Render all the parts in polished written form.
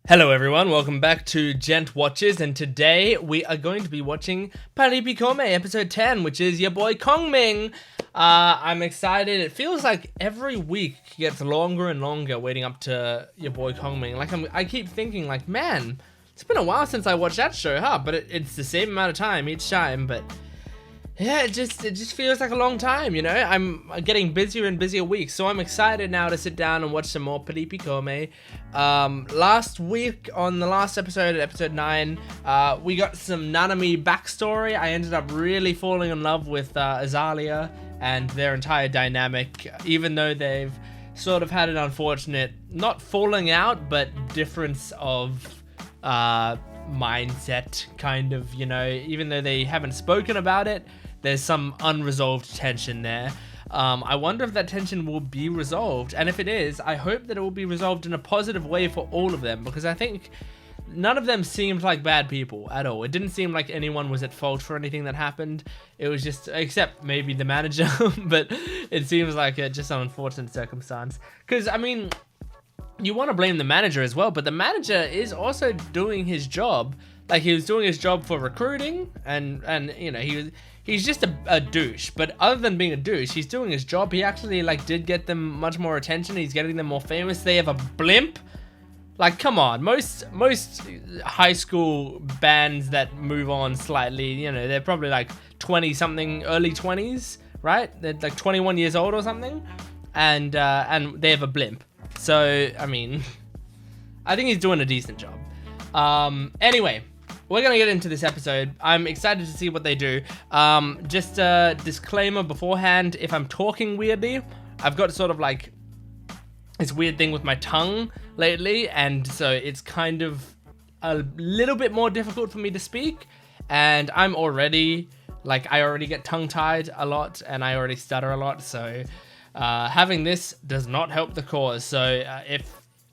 Hello everyone, welcome back to Gent Watches, and today we are going to be watching Paripikome episode 10, which is your boy Kongming. I'm excited. It feels like every week gets longer and longer waiting up to your boy Kongming. Like I keep thinking like, man, it's been a while since I watched that show, huh? But it's the same amount of time each time, but yeah, it just feels like a long time, you know? I'm getting busier and busier weeks, so I'm excited now to sit down and watch some more Paripikome. Last week, on the last episode, episode 9, we got some Nanami backstory. I ended up really falling in love with Azalea and their entire dynamic, even though they've sort of had an unfortunate, not falling out, but difference of mindset, kind of, you know? Even though they haven't spoken about it, there's some unresolved tension there. I wonder if that tension will be resolved, and if it is, I hope that it will be resolved in a positive way for all of them, because I think none of them seemed like bad people at all. It didn't seem like anyone was at fault for anything that happened. It was just, except maybe the manager, but it seems like just an unfortunate circumstance. Because, I mean, you want to blame the manager as well, but the manager is also doing his job. Like, he was doing his job for recruiting, and you know, he's just a douche. But other than being a douche, he's doing his job. He actually, like, did get them much more attention. He's getting them more famous. They have a blimp. Like, come on. Most high school bands that move on slightly, you know, they're probably like 20-something, early 20s, right? They're like 21 years old or something. And they have a blimp. So, I mean, I think he's doing a decent job. Anyway, we're gonna get into this episode. I'm excited to see what they do. Just a disclaimer beforehand, if I'm talking weirdly, I've got sort of like this weird thing with my tongue lately, and so it's kind of a little bit more difficult for me to speak, and I'm already, like, I already get tongue-tied a lot, and I already stutter a lot, so having this does not help the cause. So if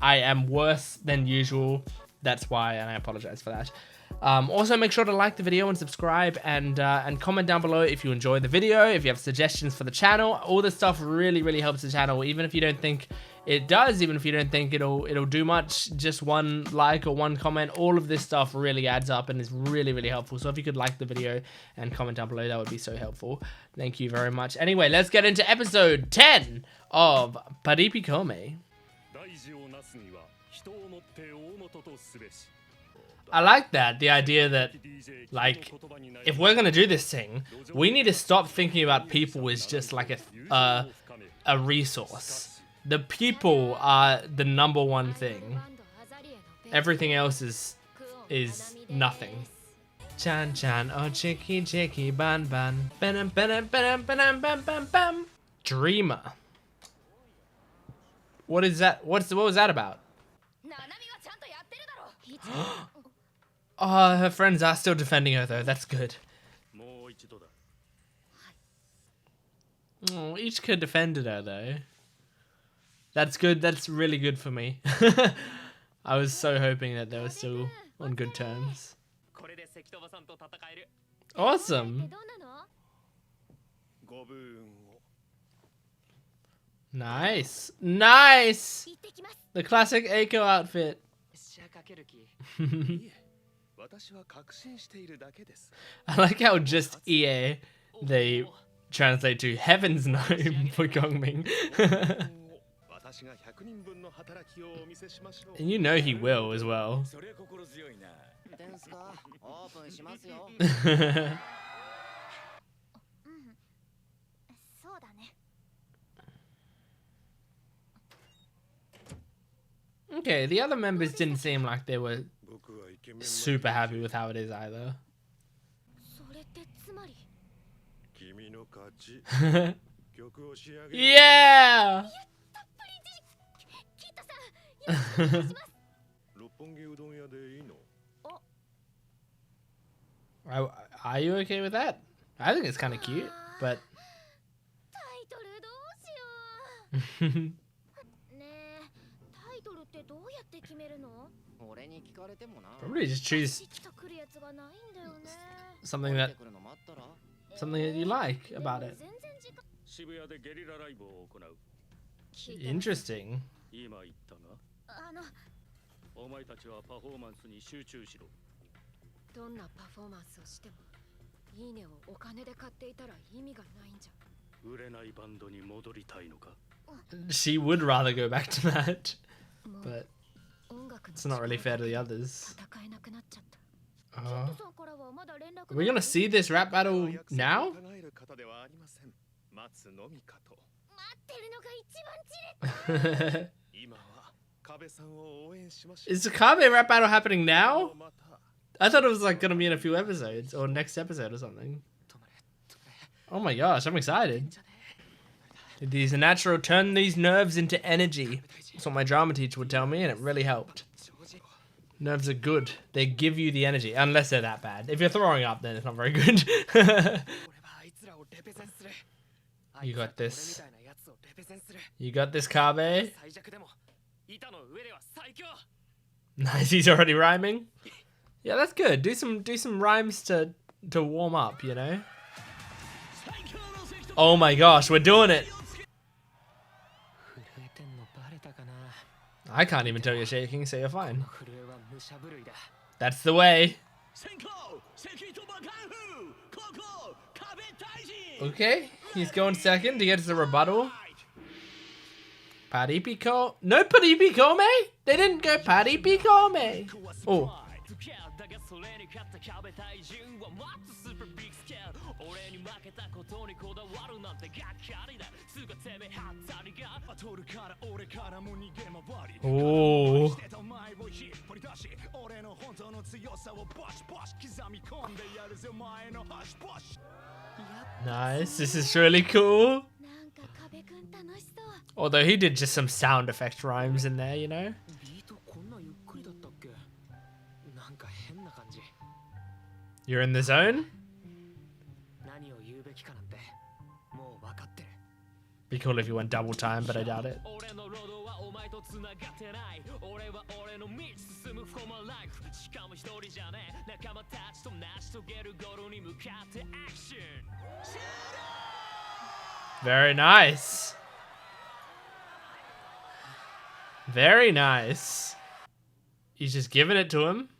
I am worse than usual, that's why, and I apologize for that. Also, make sure to like the video and subscribe, and comment down below if you enjoy the video, if you have suggestions for the channel. All this stuff really helps the channel, even if you don't think it does, even if you don't think it'll do much. Just one like or one comment, all of this stuff really adds up and is really helpful. So if you could like the video and comment down below, that would be so helpful. Thank you very much. Anyway, let's get into episode 10 of Paripikome. I like that, the idea that, like, if we're gonna do this thing, we need to stop thinking about people as just like a resource. The people are the number one thing. Everything else is nothing. Chan chan oh chicky chicky ban ban banam banam banam banam bam bam bam. Dreamer. What is that? What was that about? Oh, her friends are still defending her though. That's good. Oh, each kid defended her though. That's good. That's really good for me. I was so hoping that they were still on good terms. Awesome. Nice. Nice. The classic Eiko outfit. I like how just EA they translate to Heaven's Gnome for Kongming. And you know he will as well. Okay, the other members didn't seem like they were super happy with how it is either. Yeah! Are you okay with that? I think it's kind of cute, but... Probably just choose something that you like about it. Interesting. お前たちはパフォーマンスに集中しろ。どんなパフォーマンスをしてもいいねをお金で買っていたら意味がないんじゃ。売れないバンドに戻りたいのか。 She would rather go back to that, but it's not really fair to the others. Are we gonna see this rap battle now? Is the Kabe rap battle happening now? I thought it was like gonna be in a few episodes or next episode or something. Oh my gosh, I'm excited. These natural, turn these nerves into energy. That's what my drama teacher would tell me, and it really helped. Nerves are good. They give you the energy, unless they're that bad. If you're throwing up, then it's not very good. You got this. You got this, Kabe. Nice, he's already rhyming. Yeah, that's good. Do some rhymes to warm up, you know? Oh my gosh, we're doing it. I can't even tell you're shaking, so you're fine. That's the way. Okay, he's going second to get to the rebuttal. Paripiko? No Paripikome? They didn't go Paripikome. Oh. Oh. Nice, this is really cool. Although he did just some sound effect rhymes in there, you know? You're in the zone? Be cool if you went double time, but I doubt it. Very nice. Very nice. He's just giving it to him.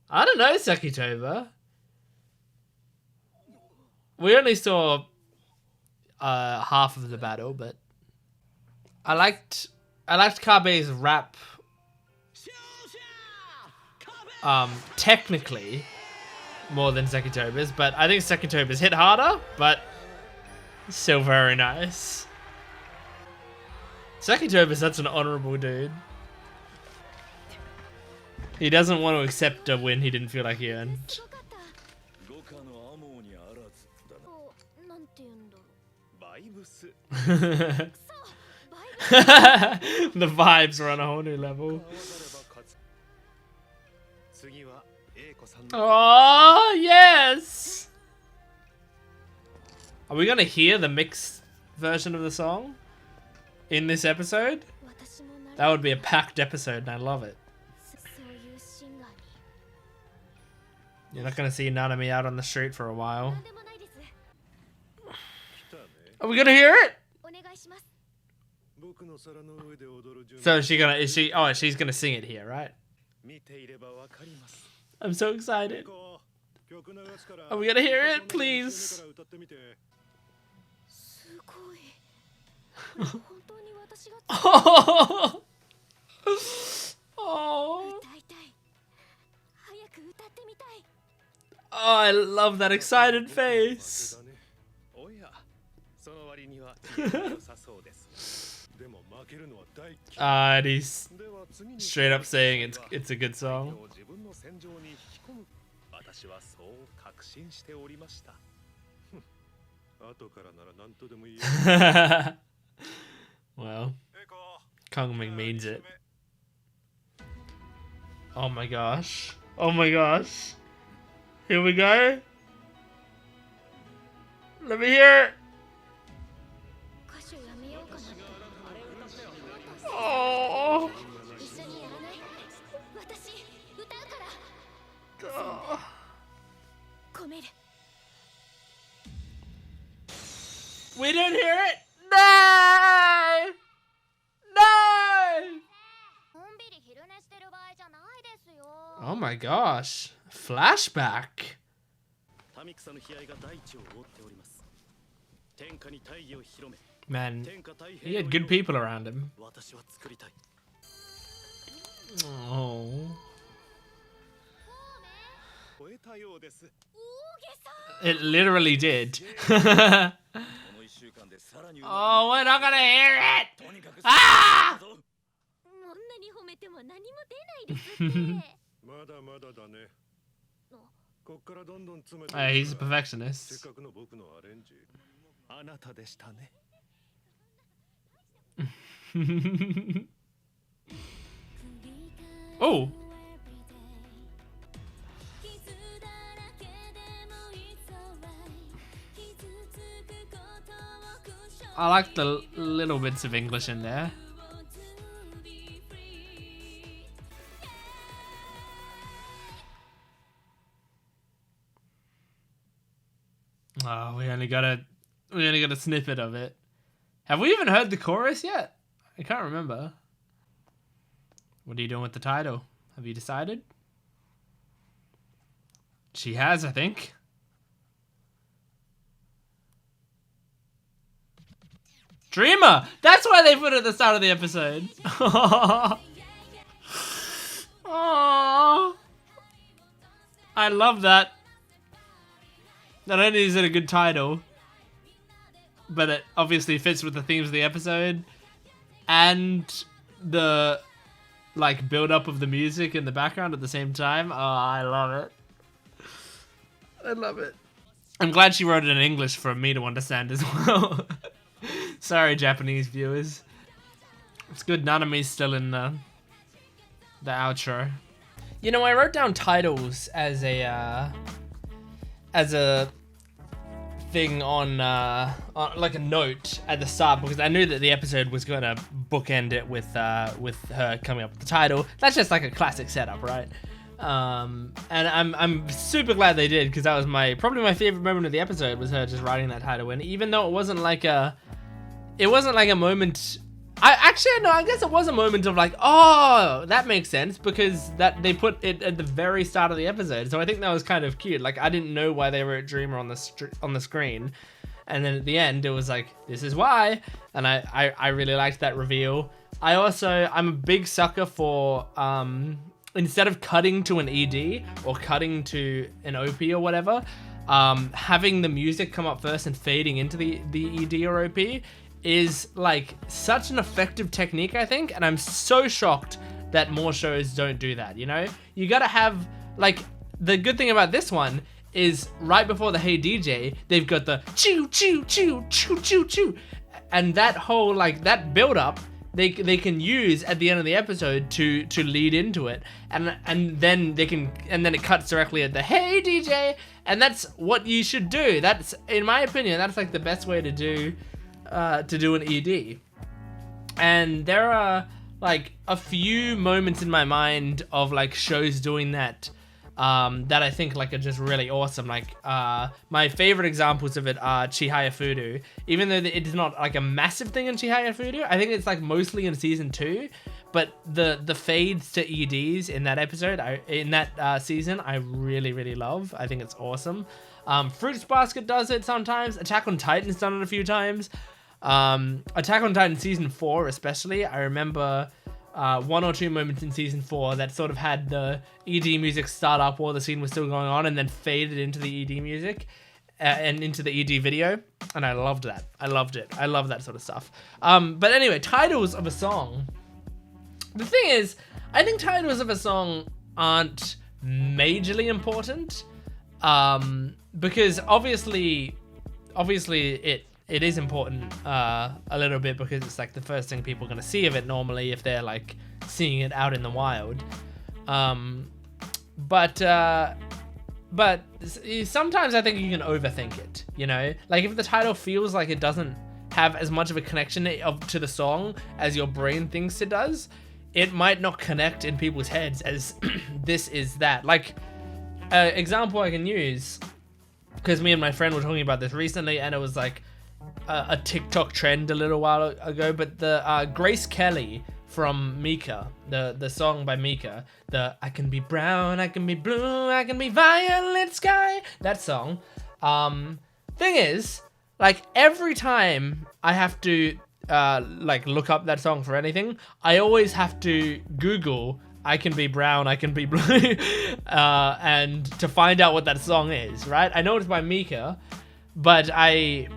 I don't know, Sekitoba. We only saw half of the battle, but I liked Kabe's rap technically more than Sekitoba's, but I think Sekitoba's hit harder, but still very nice. Sekitoba's such an honorable dude. He doesn't want to accept a win he didn't feel like he earned. The vibes are on a whole new level. Oh yes! Are we gonna hear the mixed version of the song in this episode? That would be a packed episode and I love it. You're not gonna see Nanami out on the street for a while. Are we gonna hear it? So she's gonna sing it here, right? I'm so excited. Are we gonna hear it, please? Oh. Oh. Oh, I love that excited face. And he's straight up saying it's a good song. Well, Kongming means it. Oh my gosh. Oh my gosh. Here we go. Let me hear it. Oh. Oh. We didn't hear it. No. No. Oh my gosh. Flashback. 民草の悲哀が大地を覆っております。天下に大義を広め、 Man, 天下太 he 平 had の good 世を people around him. 私は作りたい。 Oh. 超えたようです。 It literally did. この一週間でさらに Oh, we're not gonna hear it! とにかく Ah! こんなに褒めても何も出ないですって。まだまだだね。こっからどんどん詰めて。 He's a せっ perfectionist. かくの僕のアレンジ。あなたでしたね。 Oh. I like the little bits of English in there. Oh, we only got a snippet of it. Have we even heard the chorus yet? I can't remember. What are you doing with the title? Have you decided? She has, I think. Dreamer! That's why they put it at the start of the episode. Aww. I love that. Not only is it a good title, but it obviously fits with the themes of the episode and the like build up of the music in the background at the same time. Oh, I love it. I love it. I'm glad she wrote it in English for me to understand as well. Sorry, Japanese viewers. It's good Naname's still in the outro. You know, I wrote down titles as a thing on like a note at the start because I knew that the episode was gonna bookend it with her coming up with the title. That's just like a classic setup, right? And I'm super glad they did because that was probably my favorite moment of the episode was her just writing that title. And even though it wasn't like a moment. I guess it was a moment of like, oh, that makes sense because that they put it at the very start of the episode. So I think that was kind of cute. Like I didn't know why they wrote Dreamer on the screen, and then at the end it was like, this is why. And I really liked that reveal. I'm a big sucker for instead of cutting to an ED or cutting to an OP or whatever, having the music come up first and fading into the ED or OP is like such an effective technique, I think, and I'm so shocked that more shows don't do that. You know, you gotta have like the good thing about this one is right before the Hey DJ, they've got the choo choo choo choo choo choo, and that whole like that build up they can use at the end of the episode to lead into it, and then it cuts directly at the Hey DJ, and that's what you should do. That's, in my opinion, that's like the best way to do an ED. And there are like a few moments in my mind of like shows doing that that I think like are just really awesome. Like my favorite examples of it are Chihaya Furu. Even though it is not like a massive thing in Chihaya Furu, I think it's like mostly in season 2. But the fades to EDs in that episode, in that season, I really, really love. I think it's awesome. Fruits Basket does it sometimes. Attack on Titan's done it a few times. Attack on Titan season 4 especially, I remember one or two moments in season 4 that sort of had the ED music start up while the scene was still going on and then faded into the ED music and into the ED video, and I loved that. I loved it. I love that sort of stuff. But anyway, titles of a song. The thing is, I think titles of a song aren't majorly important, because obviously it is important a little bit because it's like the first thing people are going to see of it normally if they're like seeing it out in the wild. But sometimes I think you can overthink it, you know? Like if the title feels like it doesn't have as much of a connection to the song as your brain thinks it does, it might not connect in people's heads as this is that. Like, example I can use, because me and my friend were talking about this recently, and it was like a TikTok trend a little while ago, but the Grace Kelly from Mika, the song by Mika, the I can be brown, I can be blue, I can be violet sky, that song. Thing is, like, every time I have to like look up that song for anything, I always have to Google I can be brown, I can be blue, and to find out what that song is, right? I know it's by Mika, but I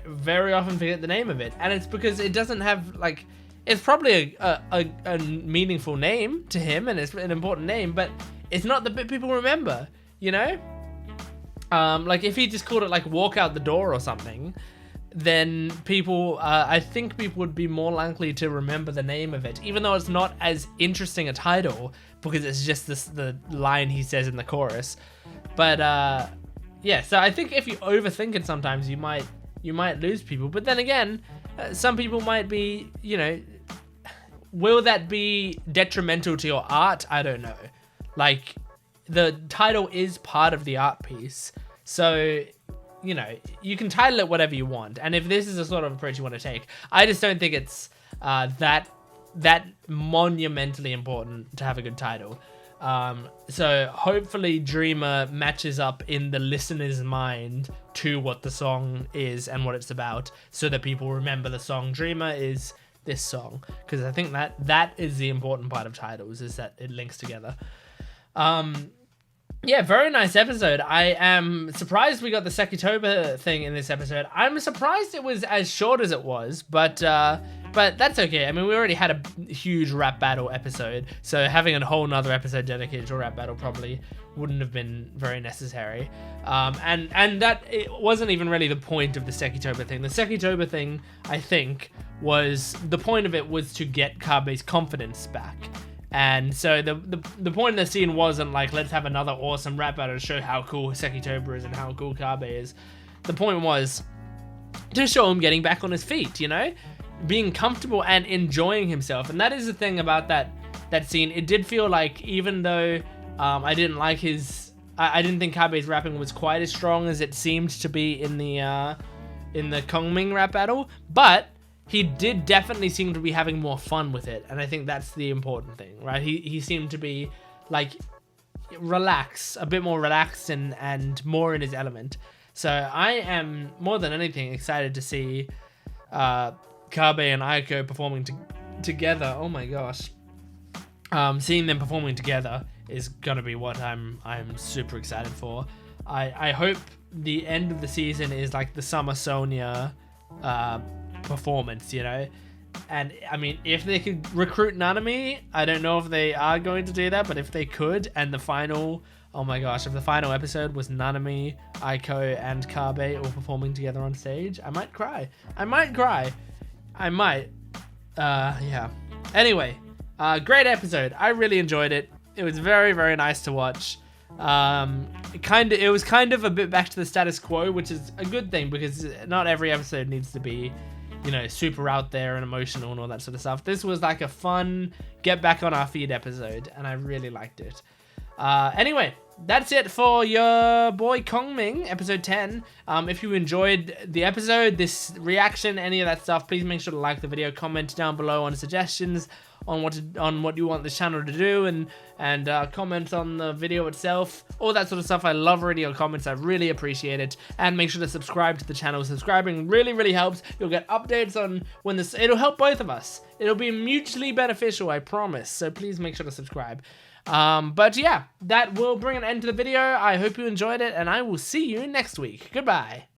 very often forget the name of it, and it's because it doesn't have, like, it's probably a meaningful name to him, and it's an important name, but it's not the bit people remember, you know? Like, if he just called it, like, Walk Out the Door or something, then people, I think people would be more likely to remember the name of it, even though it's not as interesting a title, because it's just the line he says in the chorus. But, yeah, so I think if you overthink it sometimes, you might lose people. But then again, some people might be, you know, will that be detrimental to your art? I don't know. Like, the title is part of the art piece, so, you know, you can title it whatever you want. And if this is the sort of approach you want to take, I just don't think it's that monumentally important to have a good title. So hopefully Dreamer matches up in the listener's mind to what the song is and what it's about, so that people remember the song Dreamer is this song, because I think that is the important part of titles, is that it links together. Yeah, very nice episode. I am surprised we got the Sekitoba thing in this episode. I'm surprised it was as short as it was, but that's okay. I mean, we already had a huge rap battle episode, so having a whole nother episode dedicated to a rap battle probably wouldn't have been very necessary. And that it wasn't even really the point of the Sekitoba thing. The Sekitoba thing, I think, was the point of it was to get Kabe's confidence back. And so the point of the scene wasn't like, let's have another awesome rap battle to show how cool Sekitoba is and how cool Kabe is. The point was to show him getting back on his feet, you know? Being comfortable and enjoying himself. And that is the thing about that scene. It did feel like, even though I didn't like I didn't think Kabe's rapping was quite as strong as it seemed to be in the Kongming rap battle, but he did definitely seem to be having more fun with it, and I think that's the important thing, right? He seemed to be, like, a bit more relaxed and more in his element. So I am, more than anything, excited to see Kabe and Aiko performing together. Oh my gosh. Seeing them performing together is gonna be what I'm super excited for. I hope the end of the season is like the Summer Sonia performance, you know? And I mean, if they could recruit Nanami, I don't know if they are going to do that, but if they could, and the final, oh my gosh, if the final episode was Nanami, Aiko, and Kabe all performing together on stage, I might cry. Yeah. Anyway, great episode. I really enjoyed it. It was very, very nice to watch. It was kind of a bit back to the status quo, which is a good thing, because not every episode needs to be, you know, super out there and emotional and all that sort of stuff. This was like a fun get back on our feed episode, and I really liked it. Anyway, that's it for your boy Kongming, episode 10. If you enjoyed the episode, this reaction, any of that stuff, please make sure to like the video, comment down below on suggestions on what you want this channel to do, and comment on the video itself, all that sort of stuff. I love reading your comments. I really appreciate it. And make sure to subscribe to the channel. Subscribing really, really helps. You'll get updates on when this, it'll help both of us. It'll be mutually beneficial, I promise. So please make sure to subscribe. But yeah, that will bring an end to the video. I hope you enjoyed it, and I will see you next week. Goodbye.